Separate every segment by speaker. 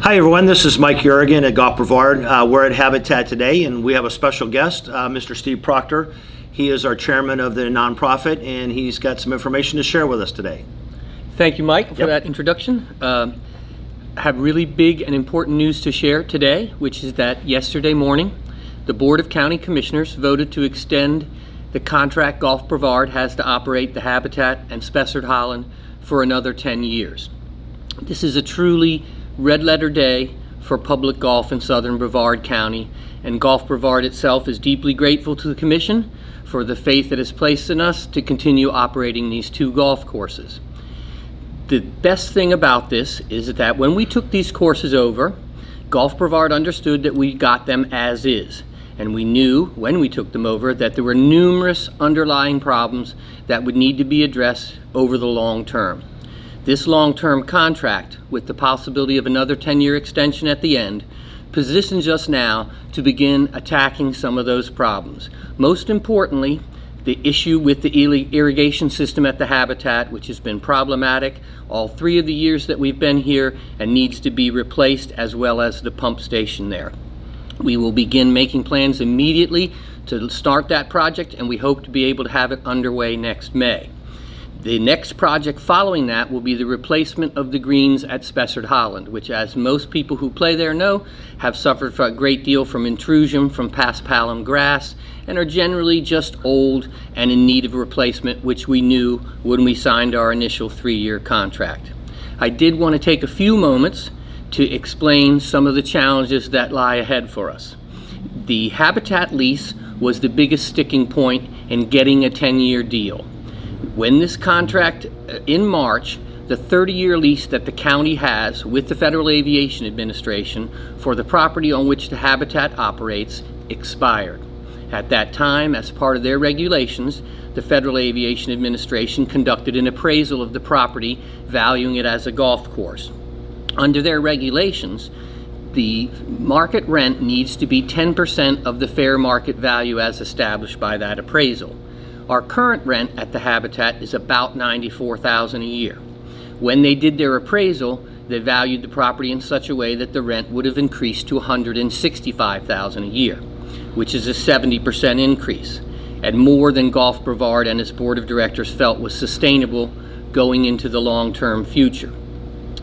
Speaker 1: Hi everyone, this is Mike Yurigan at Brevard. We're at Habitat today and we have a special guest, Mr. Steve Proctor. He is our chairman of the nonprofit and he's got some information to share with us today.
Speaker 2: Thank you, Mike, for that introduction. I have really big and important news to share today, which is that yesterday morning, the Board of County Commissioners voted to extend the contract Golf Brevard has to operate the Habitat and Spessard, Holland for another 10 years. This is a truly red letter day for public golf in southern Brevard County, and Golf Brevard itself is deeply grateful to the Commission for the faith it has placed in us to continue operating these two golf courses. The best thing about this is that when we took these courses over, Golf Brevard understood that we got them as is, and we knew when we took them over that there were numerous underlying problems that would need to be addressed over the long term. This long-term contract, with the possibility of another 10-year extension at the end, positions us now to begin attacking some of those problems. Most importantly, the issue with the irrigation system at the Habitat, which has been problematic all 3 of the years that we've been here and needs to be replaced, as well as the pump station there. We will begin making plans immediately to start that project, and we hope to be able to have it underway next May. The next project following that will be the replacement of the greens at Spessard, Holland, which, as most people who play there know, have suffered a great deal from intrusion from paspalum grass and are generally just old and in need of replacement, which we knew when we signed our initial 3-year contract. I did want to take a few moments to explain some of the challenges that lie ahead for us. The Habitat lease was the biggest sticking point in getting a 10-year deal. When this contract, in March, the 30-year lease that the county has with the Federal Aviation Administration for the property on which the Habitat operates expired. At that time, as part of their regulations, the Federal Aviation Administration conducted an appraisal of the property, valuing it as a golf course. Under their regulations, the market rent needs to be 10% of the fair market value as established by that appraisal. Our current rent at the Habitat is about $94,000 a year. When they did their appraisal, they valued the property in such a way that the rent would have increased to $165,000 a year, which is a 70% increase, and more than Golf Brevard and its board of directors felt was sustainable going into the long-term future.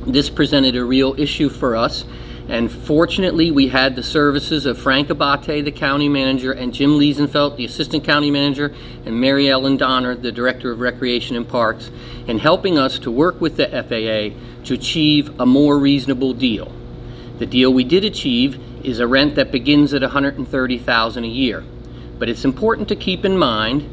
Speaker 2: This presented a real issue for us, and fortunately we had the services of Frank Abate, the county manager, and Jim Liesenfeld, the assistant county manager, and Mary Ellen Donner, the director of recreation and parks, in helping us to work with the FAA to achieve a more reasonable deal. The deal we did achieve is a rent that begins at $130,000 a year. But it's important to keep in mind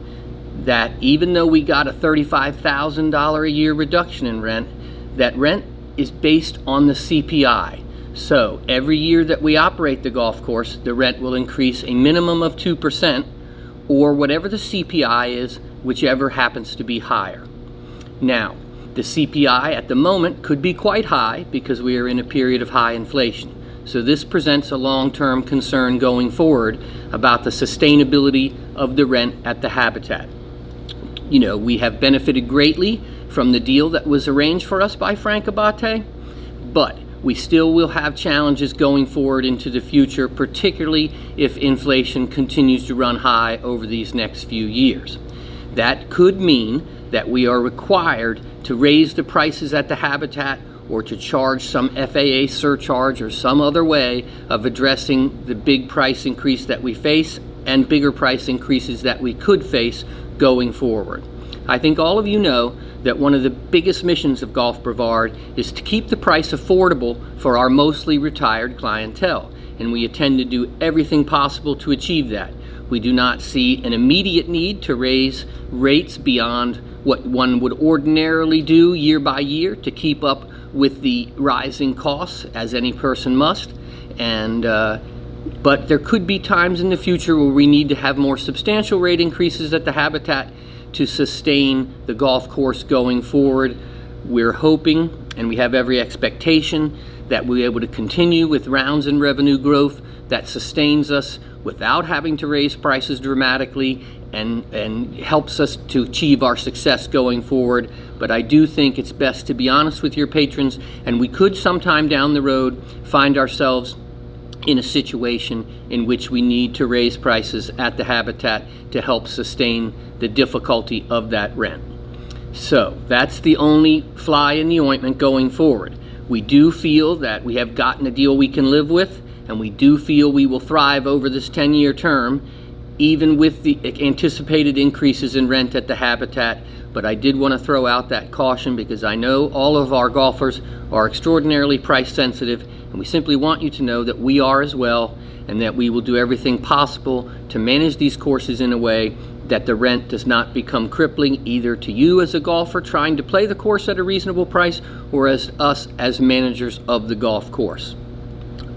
Speaker 2: that even though we got a $35,000 a year reduction in rent, that rent is based on the CPI. So every year that we operate the golf course, the rent will increase a minimum of 2%, or whatever the CPI is, whichever happens to be higher. Now, the CPI at the moment could be quite high because we are in a period of high inflation. So this presents a long-term concern going forward about the sustainability of the rent at the Habitat. You know, we have benefited greatly from the deal that was arranged for us by Frank Abate, but we still will have challenges going forward into the future, particularly if inflation continues to run high over these next few years. That could mean that we are required to raise the prices at the Habitat or to charge some FAA surcharge or some other way of addressing the big price increase that we face and bigger price increases that we could face going forward. I think all of you know that one of the biggest missions of Golf Brevard is to keep the price affordable for our mostly retired clientele, and we intend to do everything possible to achieve that. We do not see an immediate need to raise rates beyond what one would ordinarily do year by year to keep up with the rising costs, as any person must, but there could be times in the future where we need to have more substantial rate increases at the Habitat to sustain the golf course going forward. We're hoping, and we have every expectation, that we'll be able to continue with rounds and revenue growth that sustains us without having to raise prices dramatically and helps us to achieve our success going forward. But I do think it's best to be honest with your patrons, and we could sometime down the road find ourselves in a situation in which we need to raise prices at the Habitat to help sustain the difficulty of that rent. So that's the only fly in the ointment going forward. We do feel that we have gotten a deal we can live with, and we do feel we will thrive over this 10-year term, even with the anticipated increases in rent at the Habitat. But I did want to throw out that caution because I know all of our golfers are extraordinarily price sensitive, and we simply want you to know that we are as well, and that we will do everything possible to manage these courses in a way that the rent does not become crippling either to you as a golfer trying to play the course at a reasonable price, or as us as managers of the golf course.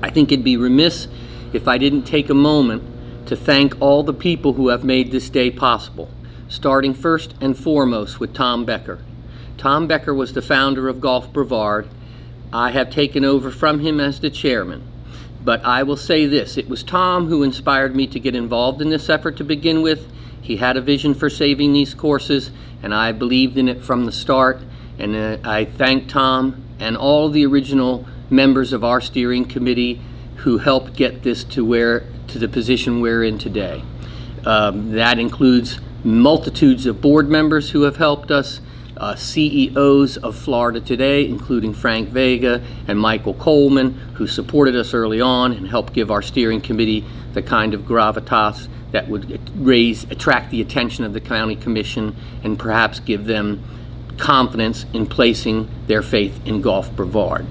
Speaker 2: I think it'd be remiss if I didn't take a moment to thank all the people who have made this day possible, starting first and foremost with Tom Becker. Tom Becker was the founder of Golf Brevard. I have taken over from him as the chairman. But I will say this, it was Tom who inspired me to get involved in this effort to begin with. He had a vision for saving these courses, and I believed in it from the start. And I thank Tom and all the original members of our steering committee who helped get this to the position we're in today. That includes multitudes of board members who have helped us, CEOs of Florida Today, including Frank Vega and Michael Coleman, who supported us early on and helped give our steering committee the kind of gravitas that would attract the attention of the county commission and perhaps give them confidence in placing their faith in Golf Brevard.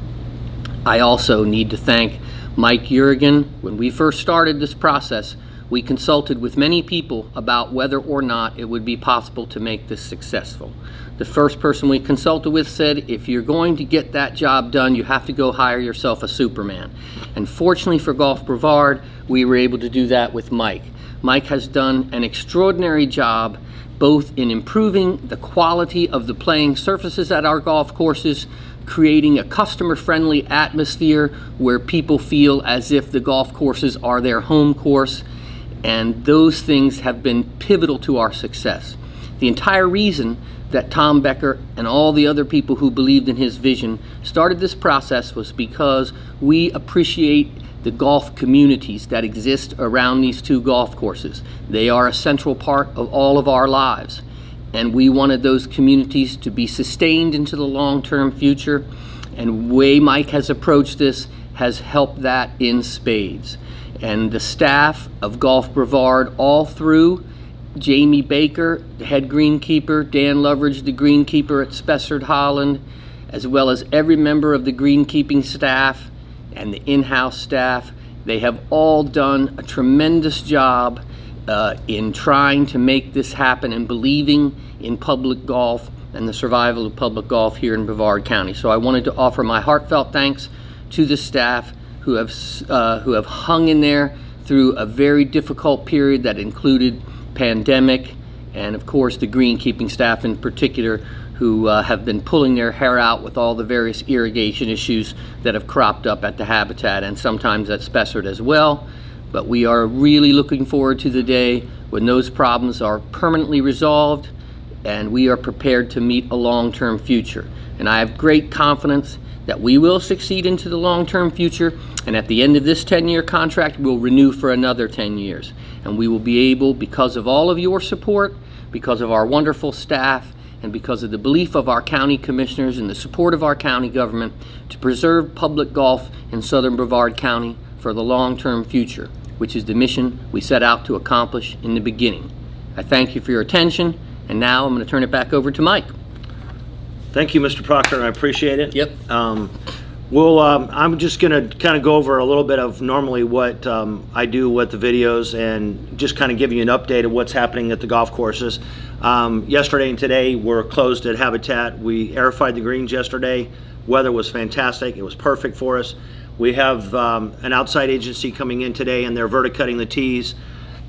Speaker 2: I also need to thank Mike Yurigan. When we first started this process, we consulted with many people about whether or not it would be possible to make this successful. The first person we consulted with said, if you're going to get that job done, you have to go hire yourself a Superman. And fortunately for Golf Brevard, we were able to do that with Mike. Mike has done an extraordinary job both in improving the quality of the playing surfaces at our golf courses, creating a customer-friendly atmosphere where people feel as if the golf courses are their home course, and those things have been pivotal to our success. The entire reason that Tom Becker and all the other people who believed in his vision started this process was because we appreciate the golf communities that exist around these two golf courses. They are a central part of all of our lives, and we wanted those communities to be sustained into the long-term future, and the way Mike has approached this has helped that in spades. And the staff of Golf Brevard all through, Jamie Baker, the head greenkeeper, Dan Loveridge, the greenkeeper at Spessard, Holland, as well as every member of the greenkeeping staff and the in-house staff, they have all done a tremendous job in trying to make this happen and believing in public golf and the survival of public golf here in Brevard County. So I wanted to offer my heartfelt thanks to the staff who have hung in there through a very difficult period that included pandemic, and of course the greenkeeping staff in particular, who have been pulling their hair out with all the various irrigation issues that have cropped up at the Habitat and sometimes at Spessard as well. But we are really looking forward to the day when those problems are permanently resolved and we are prepared to meet a long-term future. And I have great confidence that we will succeed into the long-term future, and at the end of this 10-year contract, we'll renew for another 10 years. And we will be able, because of all of your support, because of our wonderful staff, and because of the belief of our county commissioners and the support of our county government, to preserve public golf in southern Brevard County for the long-term future, which is the mission we set out to accomplish in the beginning. I thank you for your attention, and now I'm going to turn it back over to Mike.
Speaker 1: Thank you, Mr. Proctor. I appreciate it.
Speaker 2: Yep.
Speaker 1: I'm just going to kind of go over a little bit of normally what I do with the videos and just kind of give you an update of what's happening at the golf courses. Yesterday and today we're closed at Habitat. We airified the greens yesterday. Weather was fantastic. It was perfect for us. We have an outside agency coming in today, and they're verticutting the tees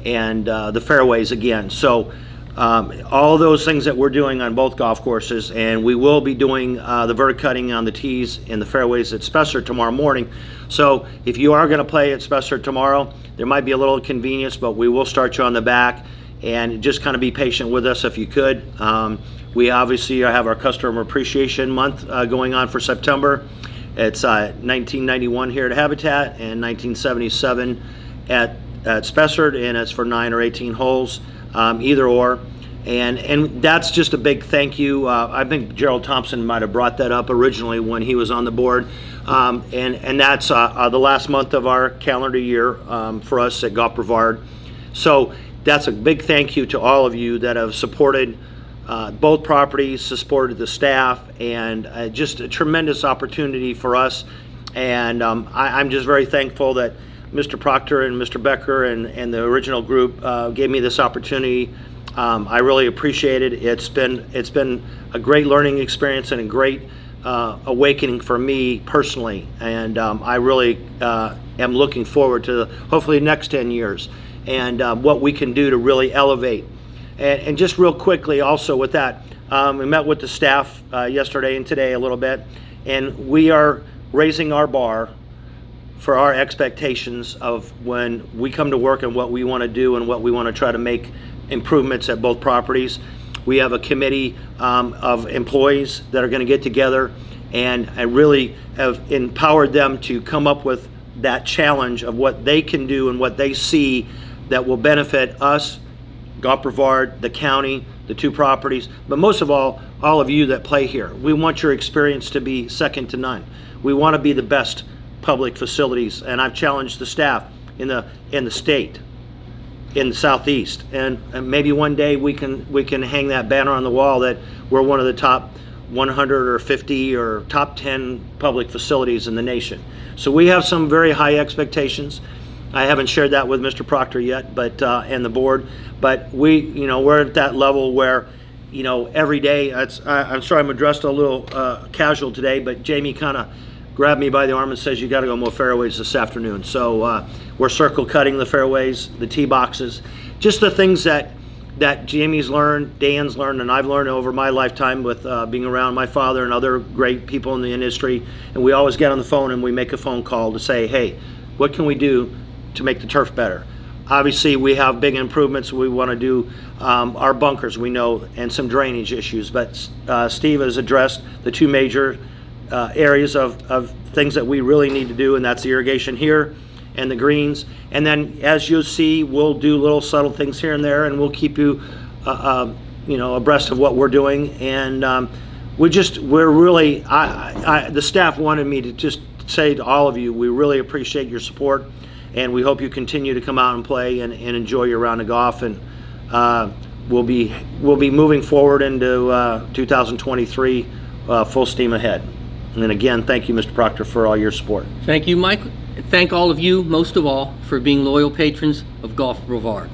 Speaker 1: and the fairways again. So all those things that we're doing on both golf courses, and we will be doing the verticutting on the tees and the fairways at Spessard tomorrow morning. So if you are going to play at Spessard tomorrow, there might be a little inconvenience, but we will start you on the back, and just kind of be patient with us if you could. We obviously have our Customer Appreciation Month going on for September. It's 1991 here at Habitat and 1977 at Spessard, and it's for 9 or 18 holes, either or. And that's just a big thank you. I think Gerald Thompson might have brought that up originally when he was on the board. And that's the last month of our calendar year for us at Golf Brevard. So that's a big thank you to all of you that have supported both properties, supported the staff, and just a tremendous opportunity for us. And I'm just very thankful that Mr. Proctor and Mr. Becker and the original group gave me this opportunity. I really appreciate it. It's been a great learning experience and a great awakening for me personally. And I really am looking forward to hopefully the next 10 years and what we can do to really elevate. And just real quickly also with that, we met with the staff yesterday and today a little bit, and we are raising our bar for our expectations of when we come to work and what we want to do and what we want to try to make improvements at both properties. We have a committee of employees that are going to get together, and I really have empowered them to come up with that challenge of what they can do and what they see that will benefit us, Golf Brevard, the county, the two properties, but most of all of you that play here. We want your experience to be second to none. We want to be the best public facilities, and I've challenged the staff in the state, in the Southeast, and maybe one day we can hang that banner on the wall that we're one of the top 100 or 50 or top 10 public facilities in the nation. So we have some very high expectations. I haven't shared that with Mr. Proctor yet, but and the board, but we're at that level where every day. I'm sorry I'm dressed a little casual today, but Jamie kind of grabbed me by the arm and says, you got to go mow fairways this afternoon. So we're circle cutting the fairways, the tee boxes, just the things that Jamie's learned, Dan's learned, and I've learned over my lifetime with being around my father and other great people in the industry. And we always get on the phone and we make a phone call to say, hey, what can we do to make the turf better? Obviously, we have big improvements we want to do. Our bunkers, we know, and some drainage issues. But Steve has addressed the two major areas of things that we really need to do, and that's the irrigation here and the greens. And then, as you'll see, we'll do little subtle things here and there, and we'll keep you, abreast of what we're doing. And we're really, the staff wanted me to just say to all of you, we really appreciate your support, and we hope you continue to come out and play and enjoy your round of golf. And we'll be moving forward into 2023 full steam ahead. And again, thank you, Mr. Proctor, for all your support.
Speaker 2: Thank you, Mike. Thank all of you, most of all, for being loyal patrons of Golf Brevard.